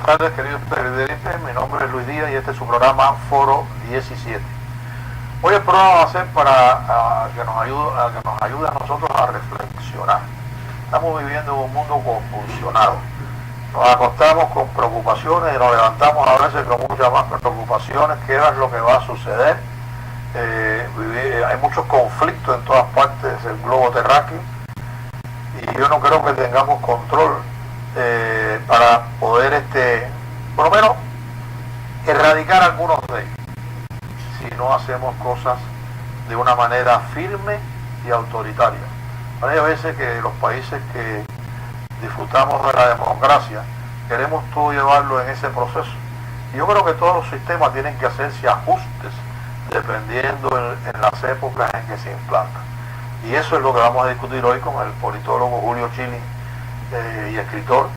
tardes, queridos televidentes. Mi nombre es Luis Díaz y este es su programa Foro 17. Hoy el programa va a ser para que nos ayude a nosotros a reflexionar. Estamos viviendo en un mundo convulsionado. Nos acostamos con preocupaciones y nos levantamos a veces con muchas más preocupaciones. ¿Qué es lo que va a suceder? Hay muchos conflictos en todas partes del globo terráqueo y yo no creo que tengamos control para poder por lo menos erradicar algunos de ellos si no hacemos cosas de una manera firme y autoritaria. Hay veces que los países que disfrutamos de la democracia queremos todo llevarlo en ese proceso, y yo creo que todos los sistemas tienen que hacerse ajustes dependiendo en las épocas en que se implantan, y eso es lo que vamos a discutir hoy con el politólogo Julio Chili y escritor,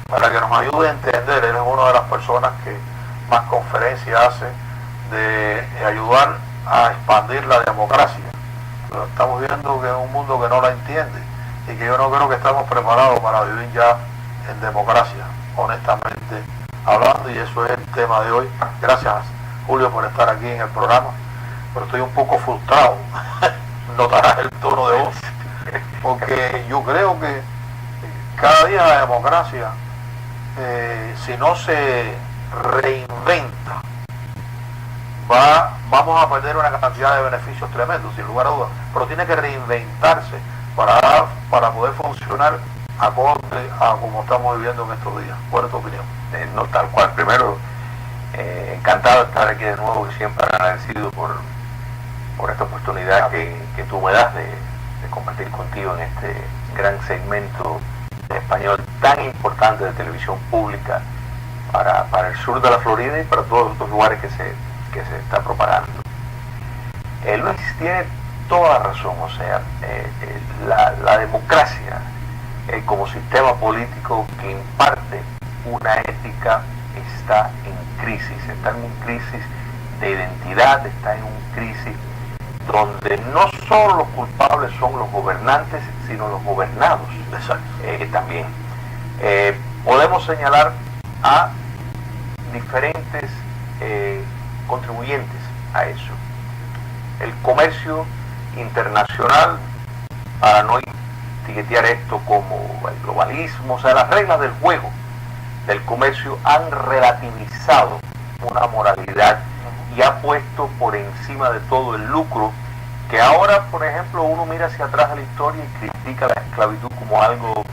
para que nos ayude a entender. Él es una de las personas que más conferencias hace de ayudar a expandir la democracia. Pero estamos viendo que es un mundo que no la entiende y que yo no creo que estamos preparados para vivir ya en democracia, honestamente hablando, y eso es el tema de hoy. Gracias, Julio, por estar aquí en el programa, pero estoy un poco frustrado, notarás el tono de voz, porque yo creo que cada día la democracia, si no se reinventa, vamos a perder una cantidad de beneficios tremendos, sin lugar a dudas, pero tiene que reinventarse para poder funcionar acorde a como estamos viviendo en estos días. ¿Cuál es tu opinión? No, tal cual. Primero, encantado de estar aquí de nuevo y siempre agradecido por esta oportunidad que tú me das de compartir contigo en este gran segmento de español tan importante de televisión pública para el sur de la Florida y para todos los lugares que se está propagando. Luis tiene toda la razón. O sea, la democracia como sistema político que imparte una ética está en una crisis de identidad, está en una crisis donde no solo los culpables son los gobernantes, sino los gobernados también. Podemos señalar a diferentes contribuyentes a eso. El comercio internacional, para no etiquetar esto como el globalismo, o sea, las reglas del juego del comercio han relativizado una moralidad y ha puesto por encima de todo el lucro, que ahora, por ejemplo, uno mira hacia atrás de la historia y critica la esclavitud como algo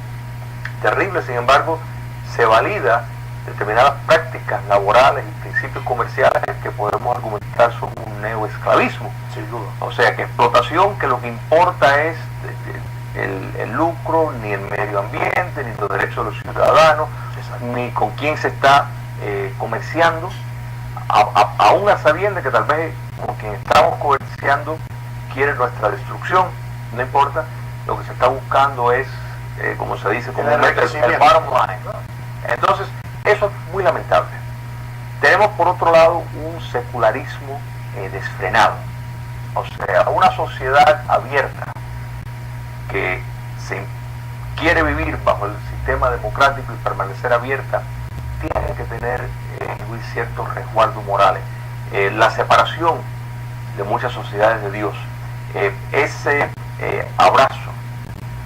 terrible. Sin embargo, se valida determinadas prácticas laborales y principios comerciales que podemos argumentar son un neoesclavismo. Sin duda. O sea, que explotación, que lo que importa es el lucro, ni el medio ambiente, ni los derechos de los ciudadanos, ni con quién se está comerciando, aún a sabiendo que tal vez con quien estamos comerciando quiere nuestra destrucción. No importa, lo que se está buscando es, como se dice, como el bottom line. Entonces, eso es muy lamentable. Tenemos por otro lado un secularismo desfrenado, o sea, una sociedad abierta que se quiere vivir bajo el sistema democrático y permanecer abierta, tiene que tener ciertos resguardos morales. La separación de muchas sociedades de Dios, ese abrazo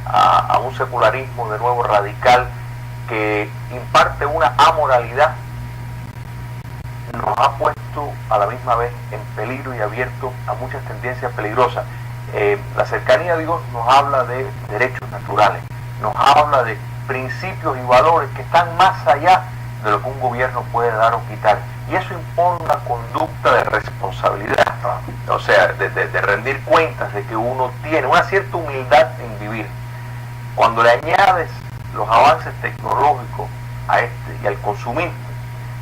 a un secularismo de nuevo radical que imparte una amoralidad, nos ha puesto a la misma vez en peligro y abierto a muchas tendencias peligrosas. La cercanía a Dios nos habla de derechos naturales, nos habla de principios y valores que están más allá de lo que un gobierno puede dar o quitar, y eso impone una conducta de responsabilidad, o sea, de rendir cuentas, de que uno tiene una cierta humildad en vivir. Cuando le añades los avances tecnológicos y al consumismo,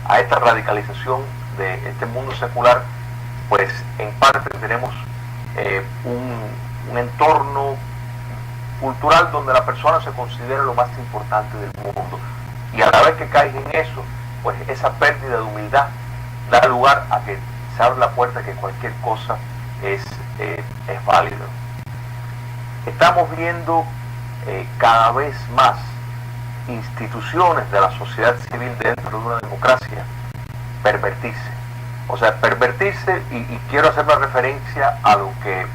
a esta radicalización de este mundo secular, pues en parte tenemos un entorno cultural donde la persona se considera lo más importante del mundo, y a la vez que caes en eso, pues esa pérdida de humildad da lugar a que se abre la puerta que cualquier cosa es válido. Estamos viendo cada vez más instituciones de la sociedad civil dentro de una democracia pervertirse. O sea, pervertirse, y quiero hacer una referencia a lo que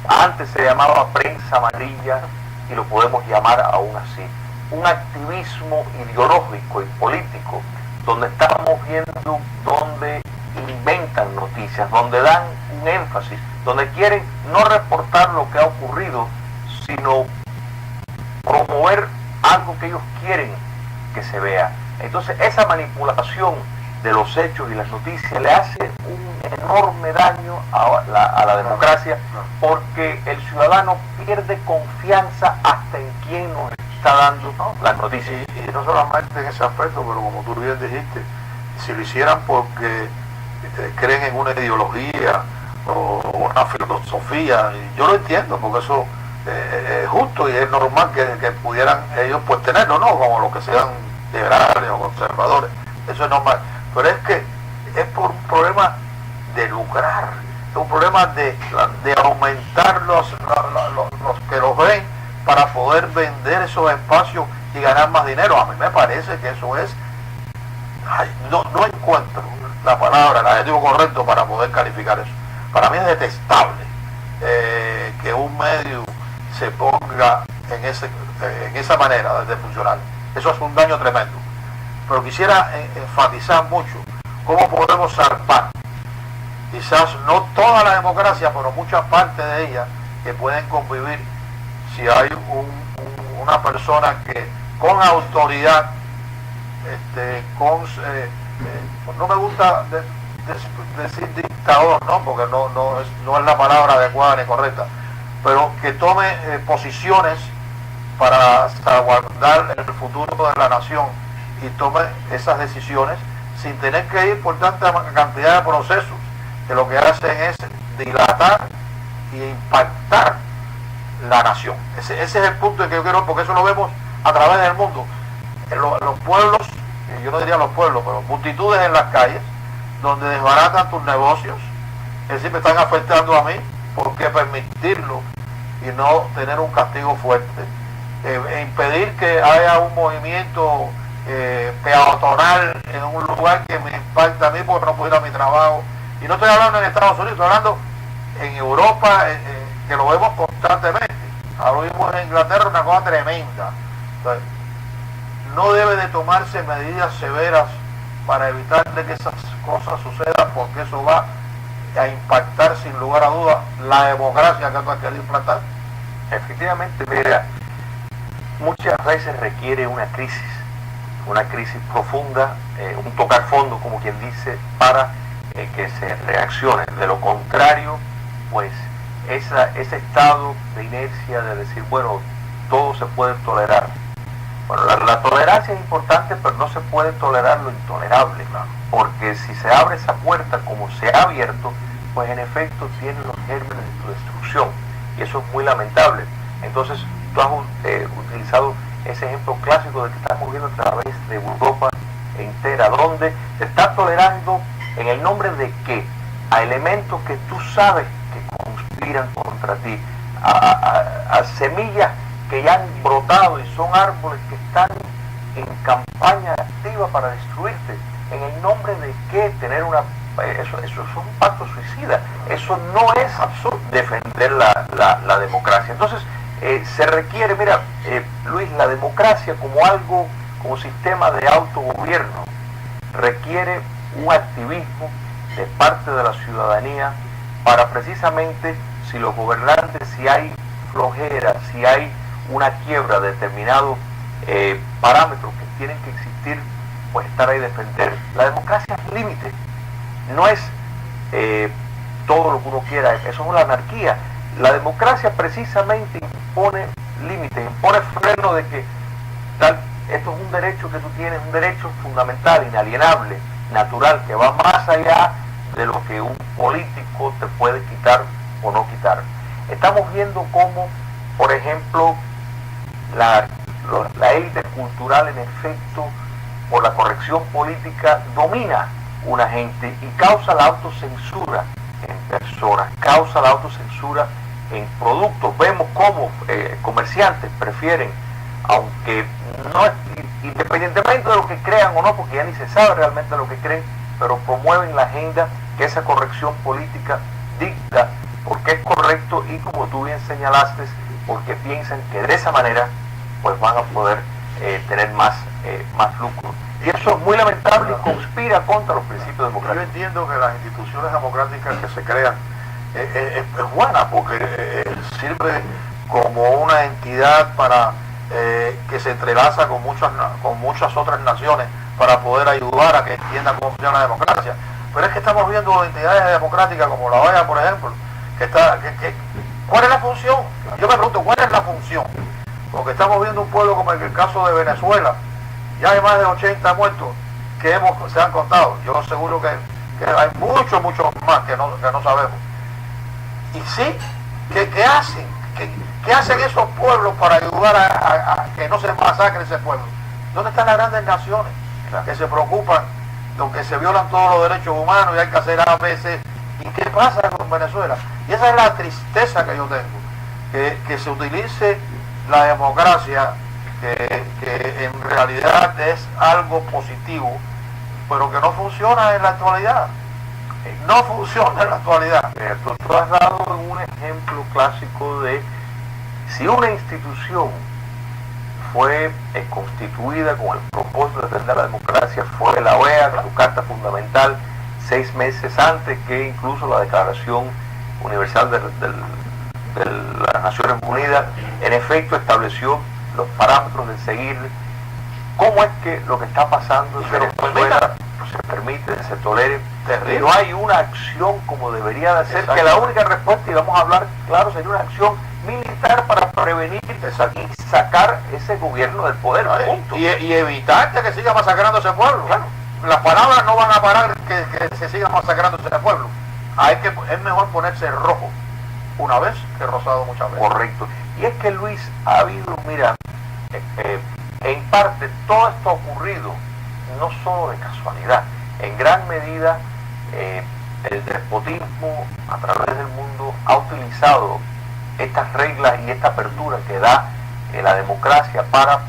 antes se llamaba prensa amarilla, y lo podemos llamar aún así, un activismo ideológico y político, donde estamos viendo, donde inventan noticias, donde dan un énfasis, donde quieren no reportar lo que ha ocurrido, sino promover algo que ellos quieren que se vea. Entonces esa manipulación de los hechos y las noticias le hace un enorme daño a la democracia, porque el ciudadano pierde confianza hasta en quien nos está dando las noticias. Y no solamente en ese aspecto, pero como tú bien dijiste, si lo hicieran porque creen en una ideología o una filosofía, y yo lo entiendo, porque eso es justo y es normal que pudieran ellos pues tenerlo, ¿no? Como los que sean liberales o conservadores, eso es normal. Pero es que es por un problema de lucrar, es un problema de aumentar los que los ven para poder vender esos espacios y ganar más dinero. A mí me parece que eso es, no encuentro la palabra, el adjetivo correcto para poder calificar eso. Para mí es detestable que un medio se ponga en esa manera de funcionar. Eso es un daño tremendo. Pero quisiera enfatizar mucho cómo podemos zarpar, quizás no toda la democracia, pero muchas partes de ella que pueden convivir si hay una persona que con autoridad, no me gusta decir dictador, ¿no? Porque no es la palabra adecuada ni correcta, pero que tome posiciones para salvaguardar el futuro de la nación y tome esas decisiones sin tener que ir por tanta cantidad de procesos que lo que hacen es dilatar y impactar la nación. Ese es el punto que yo quiero, porque eso lo vemos a través del mundo. Los pueblos, yo no diría los pueblos, pero multitudes en las calles donde desbaratan tus negocios, es decir, me están afectando a mí, ¿por qué permitirlo y no tener un castigo fuerte? Impedir que haya un movimiento peatonal en un lugar que me impacta a mí porque no puedo ir a mi trabajo. Y no estoy hablando en Estados Unidos, estoy hablando en Europa, que lo vemos constantemente. Ahora vimos en Inglaterra una cosa tremenda. Entonces, no debe de tomarse medidas severas para evitar de que esas cosas sucedan, porque eso va a impactar sin lugar a dudas la democracia que tú has querido implantar. Efectivamente, mira, muchas veces requiere una crisis profunda, un tocar fondo, como quien dice, para que se reaccione. De lo contrario, pues ese estado de inercia de decir, bueno, todo se puede tolerar. Bueno, la tolerancia es importante, pero no se puede tolerar lo intolerable, claro, porque si se abre esa puerta como se ha abierto, pues en efecto tiene los gérmenes de tu destrucción, y eso es muy lamentable. Entonces, tú has utilizado ese ejemplo clásico de que estamos viendo a través de Europa entera, donde se está tolerando en el nombre de qué, a elementos que tú sabes que conspiran contra ti, a semillas que ya han brotado y son árboles que están en campaña activa para destruirte. ¿En el nombre de qué? Tener eso es un pacto suicida. Eso no es absurdo, defender la democracia. Entonces, se requiere, mira, Luis, la democracia como sistema de autogobierno, requiere un activismo de parte de la ciudadanía para precisamente, si los gobernantes, si hay flojera, si hay una quiebra de determinados parámetros que tienen que existir, pues estar ahí y defender. La democracia es límite, no es todo lo que uno quiera, eso es una anarquía. La democracia precisamente impone límites, impone freno de que esto es un derecho que tú tienes, un derecho fundamental, inalienable, natural, que va más allá de lo que un político te puede quitar o no quitar. Estamos viendo cómo, por ejemplo, la élite cultural, en efecto, por la corrección política, domina una gente y causa la autocensura en personas, causa la autocensura en productos. Vemos cómo comerciantes prefieren, aunque no es, independientemente de lo que crean o no, porque ya ni se sabe realmente lo que creen, pero promueven la agenda que esa corrección política dicta porque es correcto y, como tú bien señalaste, porque piensan que de esa manera pues van a poder tener más lucro. Y eso es muy lamentable y conspira contra los principios democráticos. Yo entiendo que las instituciones democráticas que se crean es buena porque sirve como una entidad para que se entrelaza con muchas otras naciones para poder ayudar a que entiendan cómo funciona la democracia. Pero es que estamos viendo entidades democráticas como la OEA, por ejemplo, ¿cuál es la función? Yo me pregunto, ¿cuál es la función? Porque estamos viendo un pueblo como el caso de Venezuela, ya hay más de 80 muertos que se han contado. Yo seguro que hay muchos más que no sabemos. Y sí, ¿qué hacen? ¿Qué hacen esos pueblos para ayudar a que no se masacre ese pueblo? ¿Dónde están las grandes naciones que se preocupan de que se violan todos los derechos humanos y hay que hacer A, B, C? ¿Y qué pasa con Venezuela? Y esa es la tristeza que yo tengo, que se utilice la democracia, que en realidad es algo positivo, pero que no funciona en la actualidad. No funciona en la actualidad. Tú has dado un ejemplo clásico de si una institución fue constituida con el propósito de defender la democracia, fue la OEA, su carta fundamental, 6 meses antes que incluso la Declaración Universal de las Naciones Unidas, en efecto estableció los parámetros de seguir. ¿Cómo es que lo que está pasando en Venezuela se permite, se tolere? Terrible. No hay una acción como debería de ser, que la única respuesta, y vamos a hablar claro, sería una acción militar para prevenir y sacar ese gobierno del poder, punto. Y evitar que siga masacrando ese pueblo. Claro. Las palabras no van a parar que se siga masacrando ese pueblo. Es mejor ponerse rojo una vez que rosado muchas veces. Correcto. Y es que, Luis, ha habido, mira, en parte todo esto ha ocurrido no solo de casualidad, en gran medida el despotismo a través del mundo ha utilizado estas reglas y esta apertura que da la democracia para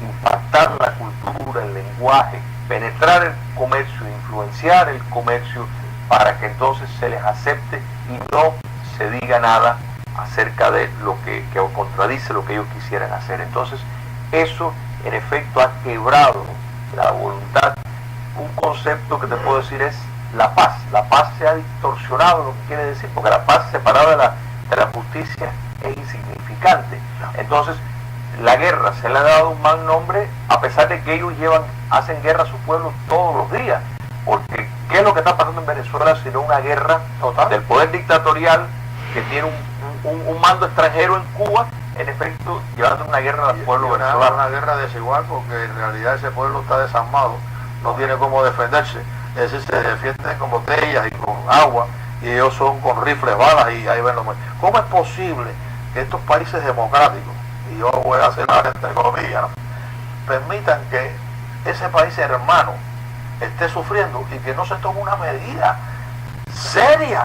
impactar la cultura, el lenguaje, penetrar el comercio, influenciar el comercio para que entonces se les acepte y no se diga nada acerca de lo que contradice lo que ellos quisieran hacer. Entonces eso en efecto ha quebrado la voluntad. Un concepto que te puedo decir es la paz. La paz se ha distorsionado, lo que quiere decir, porque la paz separada de la justicia es insignificante. Entonces la guerra se le ha dado un mal nombre, a pesar de que ellos hacen guerra a su pueblo todos los días, porque ¿qué es lo que está pasando en Venezuela sino una guerra total del poder dictatorial que tiene un mando extranjero en Cuba, en efecto llevando una guerra al pueblo venezolano? Una guerra desigual, porque en realidad ese pueblo está desarmado, no tiene cómo defenderse, es decir, se defienden con botellas y con agua, y ellos son con rifles, balas, y ahí ven los muertos. ¿Cómo es posible que estos países democráticos, y yo voy a hacer la entre comillas, ¿no?, permitan que ese país hermano esté sufriendo y que no se tome una medida seria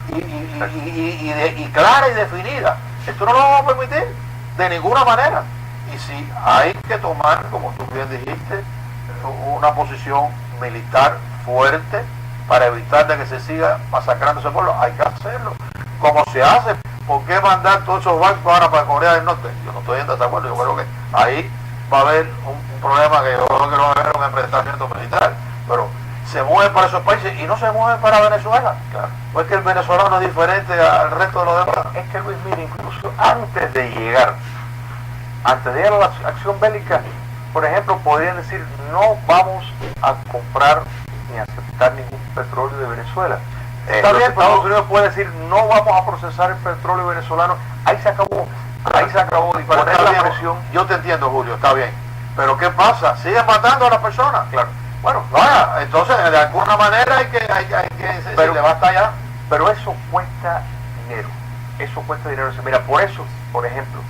y clara y definida? Esto no lo vamos a permitir de ninguna manera. Y si hay que tomar, como tú bien dijiste, una posición militar fuerte para evitar de que se siga masacrando ese pueblo, hay que hacerlo. Como se hace, ¿por qué mandar todos esos barcos ahora para Corea del Norte? Yo no estoy en desacuerdo, yo creo que ahí va a haber un problema que yo creo que no va a haber un enfrentamiento militar, pero se mueven para esos países y no se mueven para Venezuela. Claro. Pues que el venezolano es diferente al resto de los demás. Es que, Luis, mira, incluso antes de llegar a la acción bélica, por ejemplo, podrían decir no vamos a comprar ni a aceptar ningún petróleo de Venezuela. Está bien, Estados Unidos puede decir no vamos a procesar el petróleo venezolano. Ahí se acabó y poner la presión. Yo te entiendo, Julio, está bien, pero ¿qué pasa? ¿Siguen matando a las personas? Claro. Bueno, vaya, entonces de alguna manera hay que pero, se basta ya. Pero eso cuesta dinero. Mira, por eso, por ejemplo,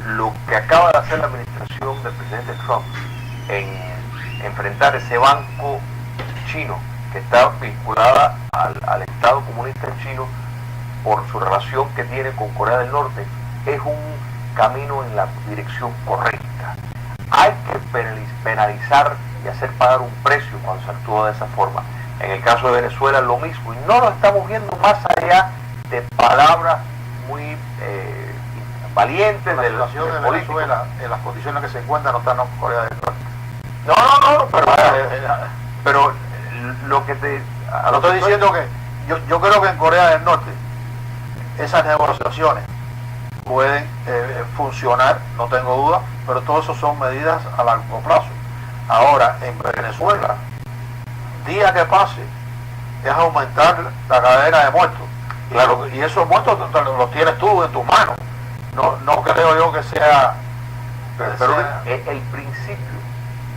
lo que acaba de hacer la administración del presidente Trump en enfrentar ese banco chino que está vinculada al Estado comunista chino por su relación que tiene con Corea del Norte, es un camino en la dirección correcta. hay que penalizar y hacer pagar un precio cuando se actúa de esa forma. En el caso de Venezuela lo mismo, y no lo estamos viendo más allá de palabras muy valientes La del situación de político. Venezuela, en las condiciones que se encuentran, no está en Corea del Norte. No, pero lo que te... No estoy diciendo que yo creo que en Corea del Norte esas negociaciones pueden funcionar, no tengo duda, pero todo eso son medidas a largo plazo. Ahora, en Venezuela, día que pase, es aumentar la cadena de muertos. Claro, y esos muertos los tienes tú en tus manos. No creo yo que sea... Pero el principio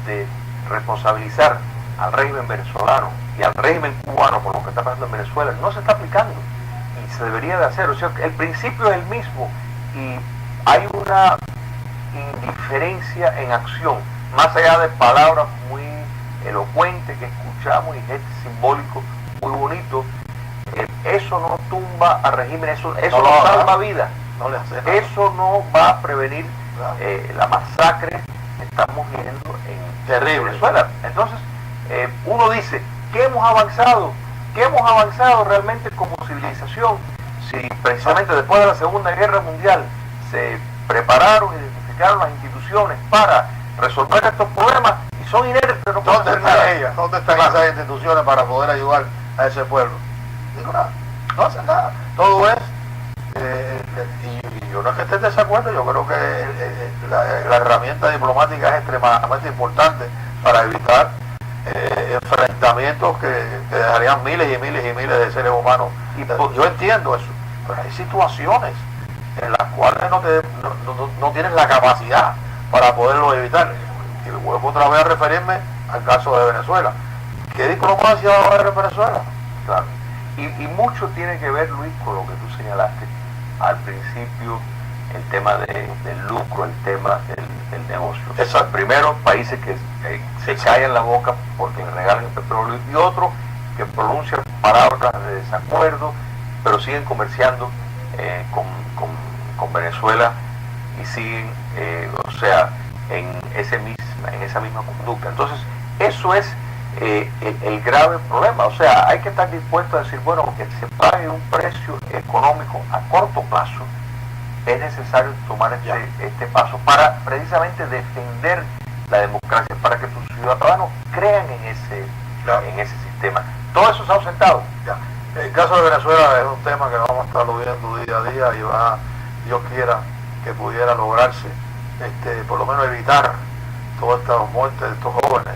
de responsabilizar al régimen venezolano y al régimen cubano por lo que está pasando en Venezuela no se está aplicando y se debería de hacer. O sea, el principio es el mismo y hay una indiferencia en acción, más allá de palabras muy elocuentes que escuchamos y gestos simbólicos muy bonitos. Eso no tumba al régimen, eso no salva vidas, eso no va a prevenir la masacre que estamos viendo en Venezuela. Entonces, uno dice, ¿qué hemos avanzado? ¿Qué hemos avanzado realmente como civilización? Si precisamente después de la Segunda Guerra Mundial se prepararon y identificaron las instituciones para resolver estos problemas y son inertes, no pueden hacer nada. ¿Dónde están esas instituciones para poder ayudar a ese pueblo? Digo, nada, no hacen nada. Todo es, y yo no es que esté en desacuerdo, yo creo que la herramienta diplomática es extremadamente importante para evitar enfrentamientos que dejarían miles y miles y miles de seres humanos. Yo entiendo eso, pero hay situaciones en las cuales no tienes la capacidad para poderlo evitar. Y vuelvo otra vez a referirme al caso de Venezuela. ¿Qué diplomacia va a haber en Venezuela? Claro. Y mucho tiene que ver, Luis, con lo que tú señalaste al principio, el tema del lucro, el tema del negocio. Exacto. Primero, países que se callan la boca porque le regalan el petróleo, y otros que pronuncian palabras de desacuerdo, pero siguen comerciando con Venezuela y siguen, en esa misma conducta. Entonces, eso es el grave problema. O sea, hay que estar dispuesto a decir, bueno, que se pague un precio económico a corto plazo, es necesario tomar este paso para precisamente defender la democracia, para que tus ciudadanos crean en ese sistema. Todo eso se ha ausentado. El caso de Venezuela es un tema que vamos a estar viendo día a día y Dios quiera que pudiera lograrse, por lo menos evitar todas estas muertes de estos jóvenes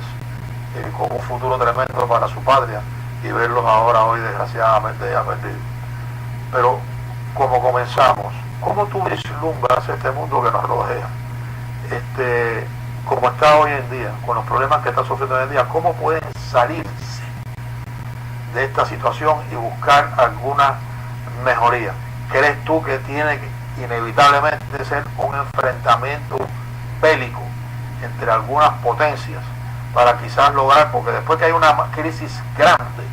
con un futuro tremendo para su patria, y verlos ahora hoy desgraciadamente ya perdidos. Pero como comenzamos, ¿cómo tú vislumbras este mundo que nos rodea? Como está hoy en día, con los problemas que está sufriendo hoy en día, ¿cómo pueden salirse de esta situación y buscar alguna mejoría? ¿Crees tú que tiene que inevitablemente ser un enfrentamiento bélico entre algunas potencias para quizás lograr, porque después que hay una crisis grande,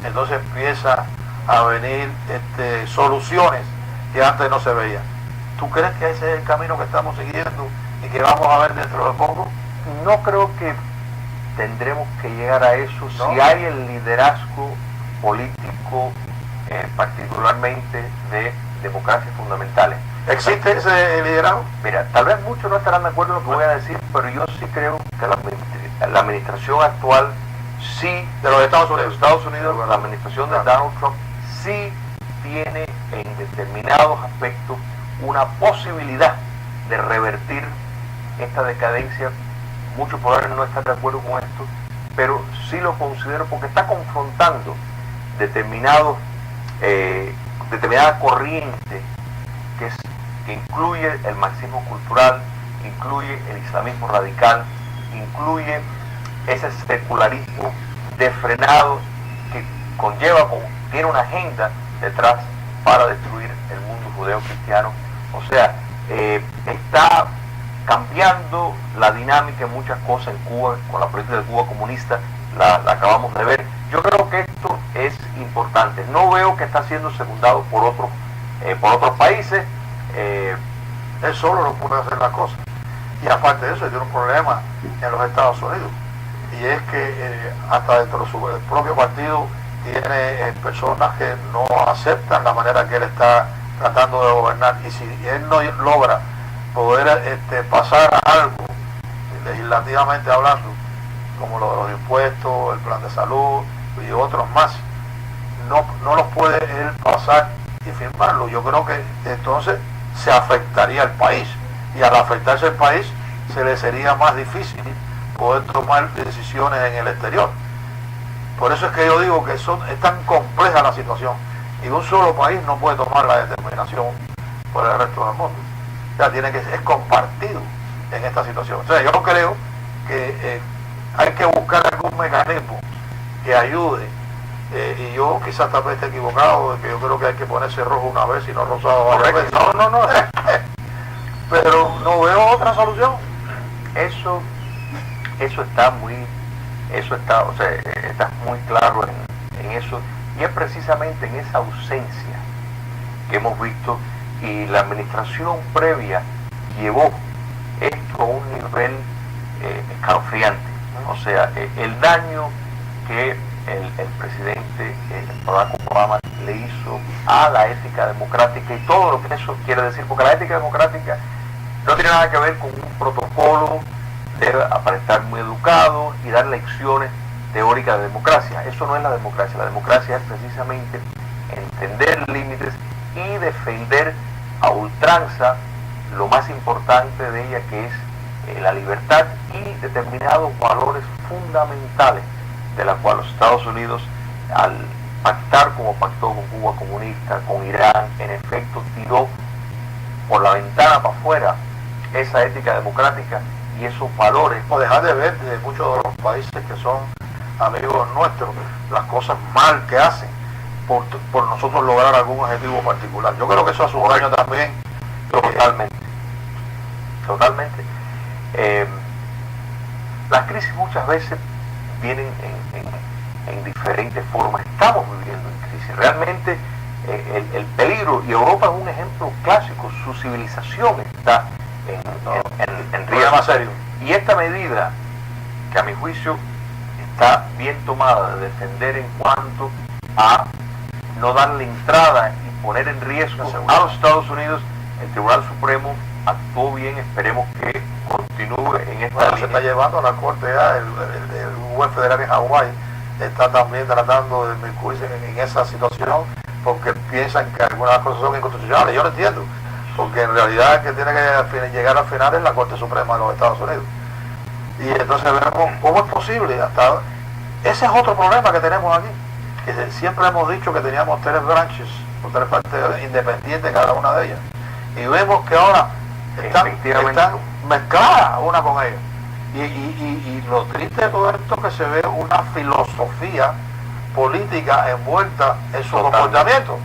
entonces empieza a venir soluciones que antes no se veían? ¿Tú crees que ese es el camino que estamos siguiendo y que vamos a ver dentro de poco? No creo que tendremos que llegar a eso, ¿no? Si hay el liderazgo político, particularmente de democracias fundamentales. ¿Existe ese liderazgo? Mira, tal vez muchos no estarán de acuerdo en lo que voy a decir, pero yo sí creo que la administración actual, sí, de los Estados Unidos, la administración de Donald Trump, sí tiene en determinados aspectos una posibilidad de revertir esta decadencia. Muchos podrán no estar de acuerdo con esto, pero sí lo considero porque está confrontando determinada corriente que incluye el marxismo cultural, incluye el islamismo radical, incluye ese secularismo defrenado que tiene una agenda detrás para destruir el mundo judeo-cristiano. O sea, está cambiando la dinámica en muchas cosas en Cuba, con la política de Cuba comunista, la acabamos de ver. Yo creo que esto es importante. No veo que está siendo secundado por otros países. Él solo no puede hacer las cosas. Y aparte de eso, tiene un problema en los Estados Unidos, y es que hasta dentro de su propio partido tiene personas que no aceptan la manera que él está tratando de gobernar, y si él no logra poder pasar algo legislativamente hablando, como lo de los impuestos, el plan de salud y otros más, no los puede él pasar y firmarlo. Yo creo que entonces se afectaría al país, y al afectarse el país se le sería más difícil poder tomar decisiones en el exterior. Por eso es que yo digo que es tan compleja la situación, y un solo país no puede tomar la determinación por el resto del mundo. O sea, es compartido en esta situación. O sea, yo creo que hay que buscar algún mecanismo que ayude, y yo quizás tal vez esté equivocado, de que yo creo que hay que ponerse rojo una vez y no rosado varias veces. No. Pero no veo otra solución. Eso está muy claro en eso, y es precisamente en esa ausencia que hemos visto, y la administración previa llevó esto a un nivel escalofriante. O sea, el daño que el presidente Barack Obama le hizo a la ética democrática y todo lo que eso quiere decir, porque la ética democrática no tiene nada que ver con un protocolo de aparentar muy educado y dar lecciones teóricas de democracia. Eso no es la democracia. La democracia es precisamente entender límites y defender a ultranza lo más importante de ella, que es la libertad y determinados valores fundamentales, de la cual los Estados Unidos, al pactar como pactó con Cuba comunista, con Irán, en efecto tiró por la ventana para afuera esa ética democrática y esos valores. O dejar de ver de muchos de los países que son amigos nuestros las cosas mal que hacen por nosotros lograr algún objetivo particular. Yo creo que eso hace un daño también. Totalmente. Las crisis muchas veces vienen en diferentes formas. Estamos viviendo en crisis. Realmente el peligro, y Europa es un ejemplo clásico, su civilización está en riesgo serio. Y esta medida, que a mi juicio está bien tomada, de defender en cuanto a no darle entrada y poner en riesgo a los Estados Unidos, el Tribunal Supremo actuó bien. Esperemos que continúe en esta línea. Se está llevando a la corte ya, el juez federal en Hawái está también tratando de inmiscuirse en esa situación, porque piensan que algunas cosas son inconstitucionales. Yo lo entiendo, porque en realidad el que tiene que llegar al final es la Corte Suprema de los Estados Unidos. Y entonces vemos cómo es posible. Ese es otro problema que tenemos aquí, que siempre hemos dicho que teníamos tres branches, o tres partes independientes cada una de ellas, y vemos que ahora están mezcladas una con ellas. Y lo triste de todo esto es que se ve una filosofía política envuelta en su comportamiento.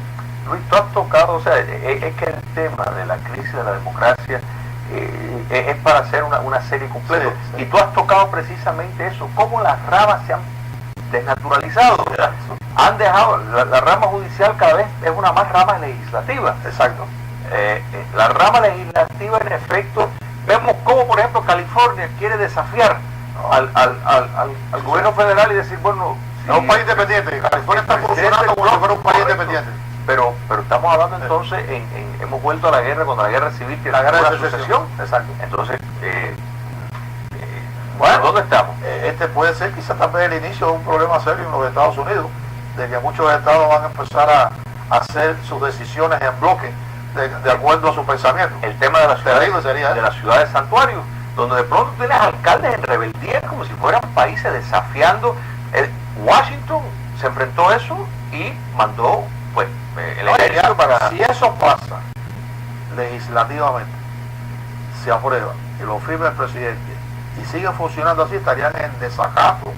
Luis, tú has tocado, o sea, es que el tema de la crisis de la democracia es para hacer una serie completa. Sí. Y tú has tocado precisamente eso, cómo las ramas se han desnaturalizado. O sea, han dejado, la rama judicial cada vez es una más rama legislativa. Exacto. La rama legislativa, en efecto, vemos cómo, por ejemplo, California quiere desafiar al gobierno federal y decir, bueno, es un país independiente. California está funcionando como si fuera un país independiente. Pero estamos hablando entonces, hemos vuelto a la guerra, cuando la guerra civil tiene la guerra de sucesión. Exacto. Entonces, bueno, ¿dónde estamos? Este puede ser quizás también el inicio de un problema serio en los Estados Unidos, de que muchos estados van a empezar a hacer sus decisiones en bloque de acuerdo a su pensamiento. El tema de la ciudad de santuario, donde de pronto tienes alcaldes en rebeldía como si fueran países desafiando. Washington se enfrentó a eso y mandó pues el ejército para... Si eso pasa legislativamente, se aprueba y lo firma el presidente y sigue funcionando así, estarían en desacato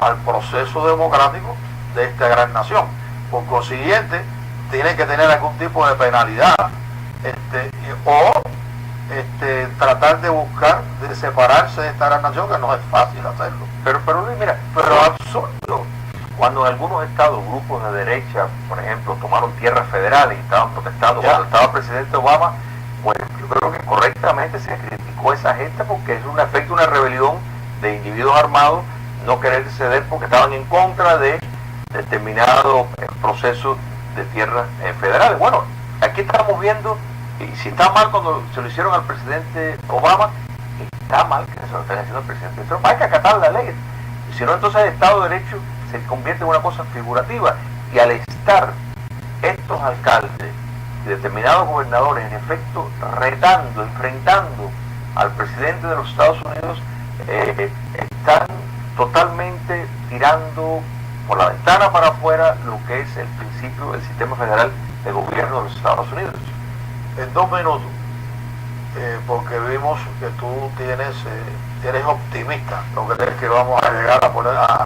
al proceso democrático de esta gran nación. Por consiguiente, tienen que tener algún tipo de penalidad o tratar de buscar de separarse de esta gran nación, que no es fácil hacerlo. Pero Luis, mira, pero absurdo. Cuando en algunos estados, grupos de derecha, por ejemplo, tomaron tierras federales y estaban protestando cuando estaba el presidente Obama, pues yo creo que correctamente se criticó con esa gente porque es un efecto, una rebelión de individuos armados, no querer ceder porque estaban en contra de determinado proceso de tierras federales. Bueno, aquí estamos viendo, y si está mal cuando se lo hicieron al presidente Obama, está mal que se lo estén haciendo al presidente Trump. Hay que acatar la ley, si no entonces el Estado de Derecho se convierte en una cosa figurativa, y al estar estos alcaldes y determinados gobernadores en efecto retando, enfrentando al presidente de los Estados Unidos, están totalmente tirando por la ventana para afuera lo que es el principio del sistema federal de gobierno de los Estados Unidos. En 2 minutos, porque vimos que tú eres optimista, no crees que vamos a llegar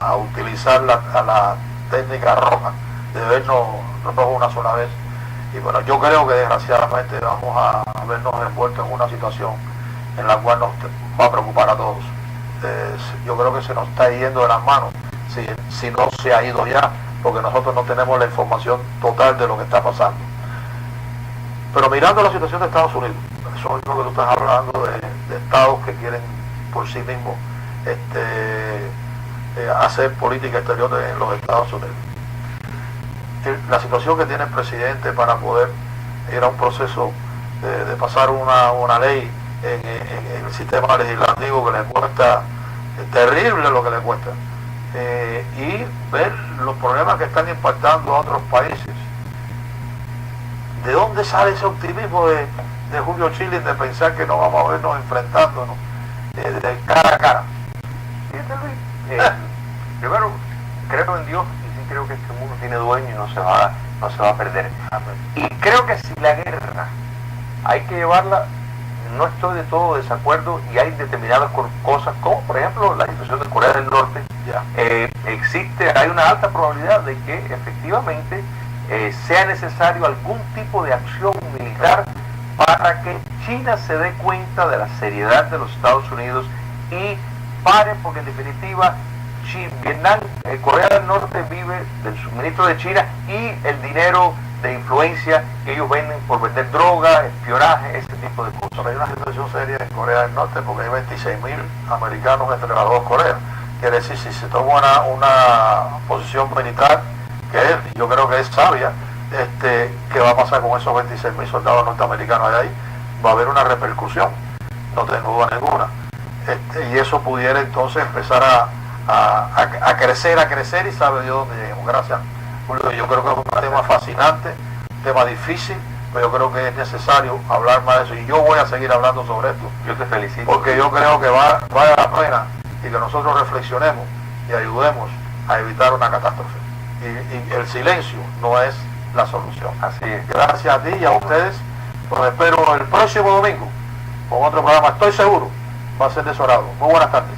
a utilizar la técnica roja de vernos rojos una sola vez. Y bueno, yo creo que desgraciadamente vamos a vernos envueltos en una situación en la cual nos va a preocupar a todos. Yo creo que se nos está yendo de las manos, si no se ha ido ya, porque nosotros no tenemos la información total de lo que está pasando. Pero mirando la situación de Estados Unidos, eso mismo que tú estás hablando de estados que quieren por sí mismos hacer política exterior en los Estados Unidos. La situación que tiene el presidente para poder ir a un proceso de pasar una ley en el sistema legislativo que le cuesta, terrible lo que le cuesta, y ver los problemas que están impactando a otros países. ¿De dónde sale ese optimismo de Julio Chile de pensar que no vamos a vernos enfrentándonos de cara a cara? Fíjate, Luis, primero creo en Dios y sí creo que este mundo tiene dueño y no se va a perder. Y creo que si la guerra hay que llevarla, no estoy de todo desacuerdo, y hay determinadas cosas como por ejemplo la situación de Corea del Norte. Hay una alta probabilidad de que efectivamente sea necesario algún tipo de acción militar para que China se dé cuenta de la seriedad de los Estados Unidos y pare, porque en definitiva Corea del Norte vive del suministro de China y el dinero de influencia que ellos venden por vender droga, espionaje, ese tipo de cosas. Pero hay una situación seria en Corea del Norte porque hay 26.000 americanos entre las dos Coreas. Quiere decir, si se toma una posición militar, que yo creo que es sabia, ¿qué va a pasar con esos 26.000 soldados norteamericanos de ahí? Va a haber una repercusión, no tengo duda ninguna. Y eso pudiera entonces empezar a crecer y sabe Dios dónde lleguemos. Gracias, Julio. Yo creo que es un tema fascinante, un tema difícil, pero yo creo que es necesario hablar más de eso, y yo voy a seguir hablando sobre esto. Yo te felicito. Porque yo creo que vale la pena y que nosotros reflexionemos y ayudemos a evitar una catástrofe. Y el silencio no es la solución. Así es. Gracias a ti y a ustedes. Los espero el próximo domingo con otro programa. Estoy seguro va a ser de su agrado. Muy buenas tardes.